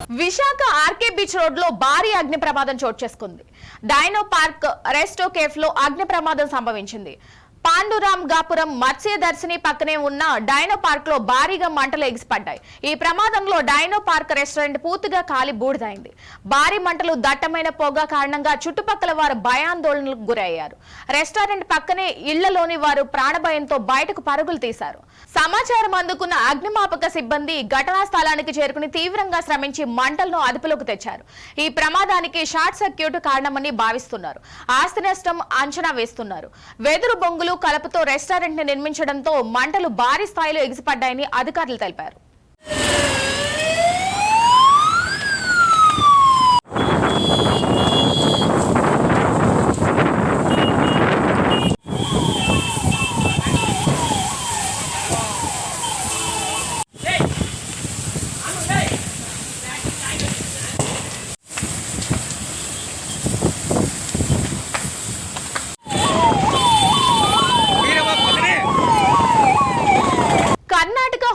Visakha RK beach road లో భారీ అగ్ని ప్రమాదం చోటు చేసుకుంది. డైనో పార్క్ రెస్టో కేఫ్ లో అగ్ని ప్రమాదం సంభవించింది. పాండురాంగాపురం మత్స్యదర్శిని పక్కనే ఉన్న డైనో పార్క్ లో భారీగా మంటలు ఎగిసిపడ్డాయి. ఈ ప్రమాదంలో డైనో పార్క్ రెస్టారెంట్ పూర్తిగా కాలి బూడిదైంది. భారీ మంటలు, దట్టమైన పొగ కారణంగా చుట్టుపక్కల వారు భయాందోళనలకు గురయ్యారు. రెస్టారెంట్ పక్కనే ఇళ్లలోని వారు ప్రాణభయంతో బయటకు పరుగులు తీశారు. సమాచారం అందుకున్న అగ్నిమాపక సిబ్బంది ఘటనా స్థలానికి చేరుకుని తీవ్రంగా శ్రమించి మంటలను అదుపులోకి తెచ్చారు. ఈ ప్రమాదానికి షార్ట్ సర్క్యూట్ కారణమని భావిస్తున్నారు. ఆస్తి నష్టం అంచనా వేస్తున్నారు. వెదురు బొంగులు కలపతో రెస్టారెంట్ ని నిర్మించడంతో మంటలు భారీ స్థాయిలో ఎగిసిపడ్డాయని అధికారులు తెలిపారు.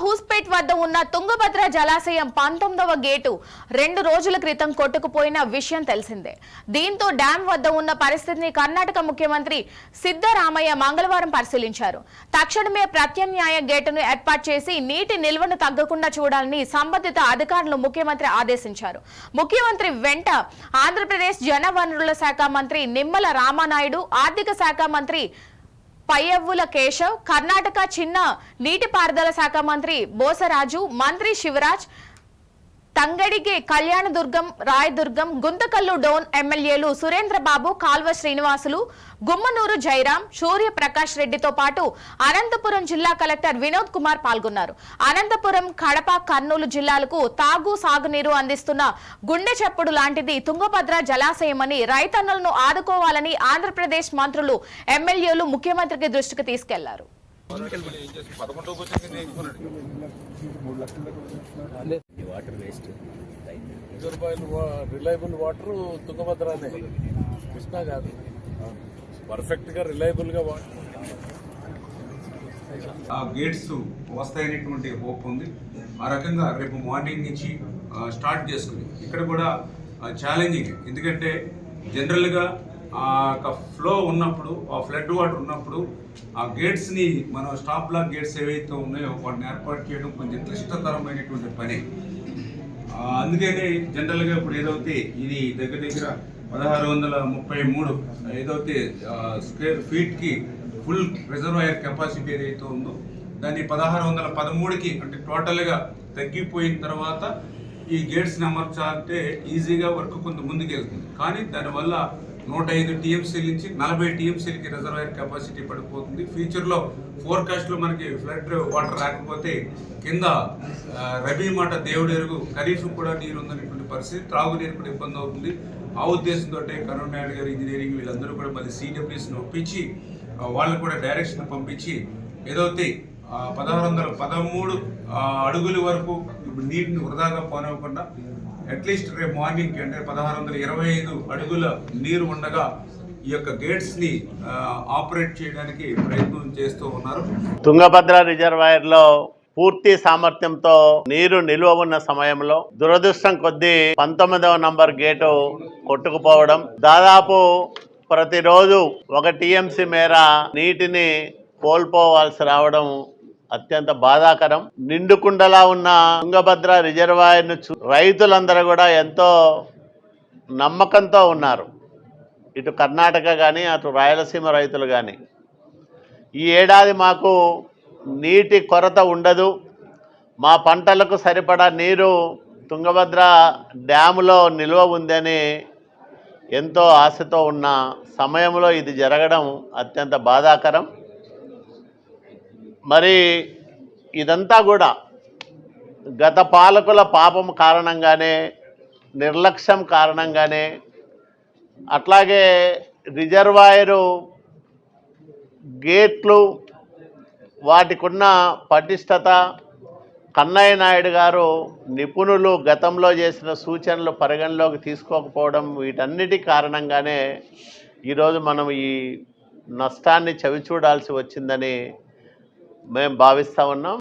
హూస్పేట్ వద్ద ఉన్న తుంగభద్ర జలాశయం 19వ గేటు 2 రోజుల క్రితం కొట్టుకుపోయిన విషయం తెలిసిందే. దీంతో డ్యాం వద్ద ఉన్న పరిస్థితిని కర్ణాటక ముఖ్యమంత్రి సిద్ధరామయ్య మంగళవారం పరిశీలించారు. తక్షణమే ప్రత్యామ్నాయ గేటును ఏర్పాటు చేసి నీటి నిల్వను తగ్గకుండా చూడాలని సంబంధిత అధికారులను ముఖ్యమంత్రి ఆదేశించారు. ముఖ్యమంత్రి వెంట ఆంధ్రప్రదేశ్ జలవనరుల శాఖ మంత్రి నిమ్మల రామానాయుడు, ఆర్థిక శాఖ మంత్రి పయ్యవ్వుల కేశవ్, కర్ణాటక చిన్న నీటిపారుదల శాఖ మంత్రి బోసరాజు, మంత్రి శివరాజ్, తంగడిగే కళ్యాణదుర్గం, రాయదుర్గం, గుంతకల్లు డోన్ ఎమ్మెల్యేలు సురేంద్రబాబు, కాల్వ శ్రీనివాసులు, గుమ్మనూరు జయరాం, సూర్యప్రకాష్ రెడ్డితో పాటు అనంతపురం జిల్లా కలెక్టర్ వినోద్ కుమార్ పాల్గొన్నారు. అనంతపురం, కడప, కర్నూలు జిల్లాలకు తాగు సాగునీరు అందిస్తున్న గుండె చప్పుడు లాంటిది తుంగభద్ర జలాశయమని, రైతన్నలను ఆదుకోవాలని ఆంధ్రప్రదేశ్ మంత్రులు, ఎమ్మెల్యేలు ముఖ్యమంత్రికి దృష్టికి తీసుకెళ్లారు. రిలయబుల్ వాటర్ తుంగభద్ర అనే కృష్ణా కాదు, పర్ఫెక్ట్ గా రిలయబుల్ గా వాటర్ గేట్స్ వస్తాయనేటువంటి హోప్ ఉంది. ఆ రకంగా రేపు మార్నింగ్ నుంచి స్టార్ట్ చేసుకుని ఇక్కడ కూడా ఛాలెంజింగ్, ఎందుకంటే జనరల్గా ఆ ఫ్లో ఉన్నప్పుడు, ఆ ఫ్లడ్ వాటర్ ఉన్నప్పుడు ఆ గేట్స్ని మనం స్టాప్ బ్లాక్ గేట్స్ ఏవైతే ఉన్నాయో వాటిని ఏర్పాటు చేయడం కొంచెం క్లిష్టతరమైనటువంటి పని. అందుకనే జనరల్గా ఇప్పుడు ఏదైతే ఇది దగ్గర దగ్గర 1633 ఏదైతే స్క్వేర్ ఫీట్కి ఫుల్ రిజర్వాయర్ కెపాసిటీ ఏదైతే ఉందో దాన్ని 1613కి అంటే టోటల్గా తగ్గిపోయిన తర్వాత ఈ గేట్స్ని అమర్చాలంటే ఈజీగా వర్క్ కొంత ముందుకు వెళ్తుంది. కానీ దానివల్ల 105 టీఎంసీల నుంచి 40 టీఎంసీలకి రిజర్వాయర్ కెపాసిటీ పడిపోతుంది. ఫ్యూచర్లో ఫోర్కాస్ట్లో మనకి ఫ్లడ్ వాటర్ రాకపోతే కింద రబీ మాట దేవుడు ఎరుగు, ఖరీఫ్ కూడా నీరు ఉందనేటువంటి పరిస్థితి, త్రాగునీరు కూడా ఇబ్బంది అవుతుంది. ఆ ఉద్దేశంతో కరుణానాయుడు గారు, ఇంజనీరింగ్ వీళ్ళందరూ కూడా మళ్ళీ సిడబ్ల్యూఎస్ని ఒప్పించి వాళ్ళని కూడా డైరెక్షన్ పంపించి ఏదైతే 1613 అడుగుల వరకు ఇప్పుడు నీటిని వృధాగా పోనివ్వకుండా అట్లీస్ట్ రేపు మార్నింగ్ అంటే 1625 అడుగుల నీరు ఉండగా ఈ యొక్క గేట్స్ ని ఆపరేట్ చేయడానికి ప్రయత్నం చేస్తూ ఉన్నారు. తుంగభద్ర రిజర్వాయర్ లో పూర్తి సామర్థ్యంతో నీరు నిల్వ ఉన్న సమయంలో దురదృష్టం కొద్దీ 19వ నంబర్ గేటు కొట్టుకుపోవడం, దాదాపు ప్రతిరోజు 1 టీఎంసీ మేర నీటిని కోల్పోవాల్సి రావడం అత్యంత బాధాకరం. నిండుకుండలా ఉన్న తుంగభద్ర రిజర్వాయర్ను రైతులందరూ కూడా ఎంతో నమ్మకంతో ఉన్నారు. ఇటు కర్ణాటక కానీ అటు రాయలసీమ రైతులు కానీ ఈ ఏడాది మాకు నీటి కొరత ఉండదు, మా పంటలకు సరిపడా నీరు తుంగభద్ర డ్యాములో నిల్వ ఉందని ఎంతో ఆశతో ఉన్న సమయంలో ఇది జరగడం అత్యంత బాధాకరం. మరి ఇదంతా కూడా గత పాలకుల పాపం కారణంగానే, నిర్లక్ష్యం కారణంగానే, అట్లాగే రిజర్వాయరు గేట్లు వాటికున్న పటిష్టత, కన్నయ్య నాయుడు గారు నిపుణులు గతంలో చేసిన సూచనలు పరిగణలోకి తీసుకోకపోవడం, వీటన్నిటి కారణంగానే ఈరోజు మనం ఈ నష్టాన్ని చవిచూడాల్సి వచ్చిందని మేము భావిస్తూ ఉన్నాం.